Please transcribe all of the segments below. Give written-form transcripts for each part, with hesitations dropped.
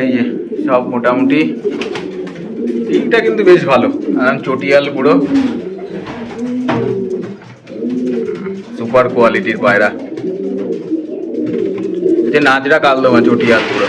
এই যে সব মোটামুটি দিকটা কিন্তু বেশ ভালো, চটিয়াল পুরো সুপার কোয়ালিটির পায়রা। যে নাজরা কালদমা চটিয়াল পুরো,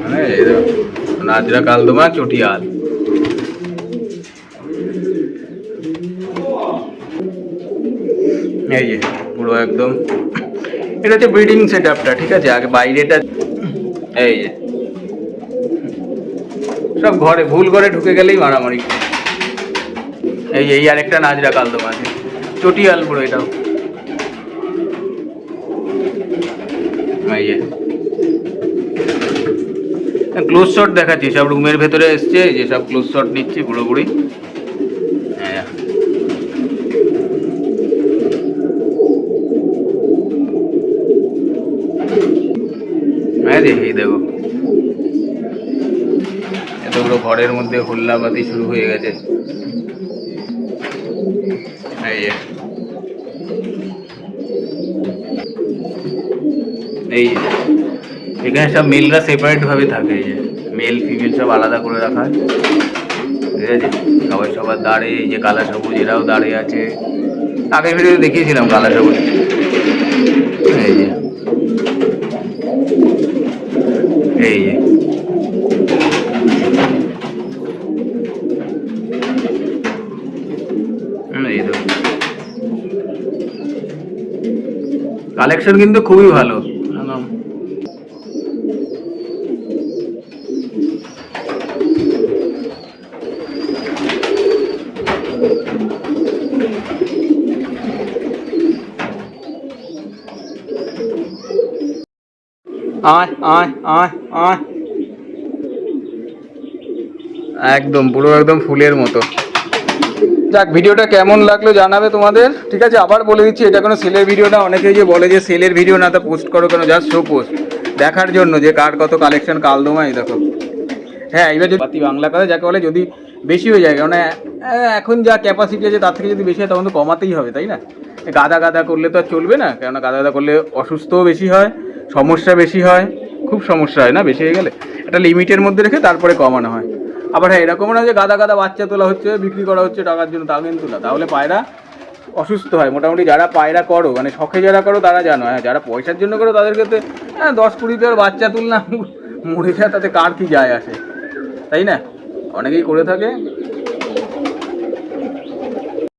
মানে নাজরা কালদমা চটিয়াল। এই যে পুরো একদম এটা হচ্ছে ব্রিডিং সেট আপটা, ঠিক আছে। আগে বাইরেটা এই যে সব ঘরে, ভুল ঘরে ঢুকে গেলেই মারামারি। এই যে এই আরেকটা নাজরা কালদমা আছে চটিয়াল পুরো, এটাও এই যে ক্লোজ শট দেখাচ্ছি, সব রুমের ভেতরে এসছে, যে সব ক্লোজ শট নিচ্ছি পুরোপুরি। হ্যাঁ হ্যাঁ দেখি দেখো, এতগুলো ঘরের মধ্যে হোল্লাবাতি শুরু হয়ে গেছে। এই যে এই এখানে সব মেলরা সেপারেট ভাবে থাকে, এই যে মেল ফিমেল সব আলাদা করে রাখা, ঠিক আছে। সবাই সবার দাঁড়ে, এই যে কালা সবুজ এরাও দাঁড়ে আছে, আগের ভিডিও দেখিয়েছিলাম কালা সবুজ। এই যে এই যে এই তো কালেকশন কিন্তু খুবই ভালো। আয় আয় আয় আয়, একদম পুরো একদম ফুলের মতো। যাক, ভিডিওটা কেমন লাগলো জানাবে তোমাদের, ঠিক আছে। আবার বলে দিচ্ছি, এটা কোনো সেলের ভিডিও না। অনেকেই যে বলে যে সেলের ভিডিও না, তা পোস্ট করো কেন? জাস্ট শো পোস্ট দেখার জন্য যে কার কত কালেকশন কালদমাই দেখো। হ্যাঁ, এবার যদি পাতি বাংলা কথা যাকে বলে, যদি বেশি হয়ে যায়, কারণ এখন যা ক্যাপাসিটি আছে তার থেকে যদি বেশি হয় তখন তো কমাতেই হবে, তাই না? গাদা গাদা করলে তো আর চলবে না, কেননা গাদা গাদা করলে অসুস্থও বেশি হয়, সমস্যা বেশি হয়, খুব সমস্যা হয় না বেশি হয়ে গেলে। একটা লিমিটের মধ্যে রেখে তারপরে কমানো হয়। আবার হ্যাঁ, এরকমও না যে গাদা গাদা বাচ্চা তোলা হচ্ছে বিক্রি করা হচ্ছে টাকার জন্য, তা কিন্তু না, তাহলে পায়রা অসুস্থ হয়। মোটামুটি যারা পায়রা করো, মানে শখে যারা করো তারা জানো। হ্যাঁ, যারা পয়সার জন্য করো তাদের ক্ষেত্রে 10-20 আর বাচ্চা তুলনা মরে যায়, তাতে কার কি যায় আসে, তাই না? অনেকেই করে থাকে।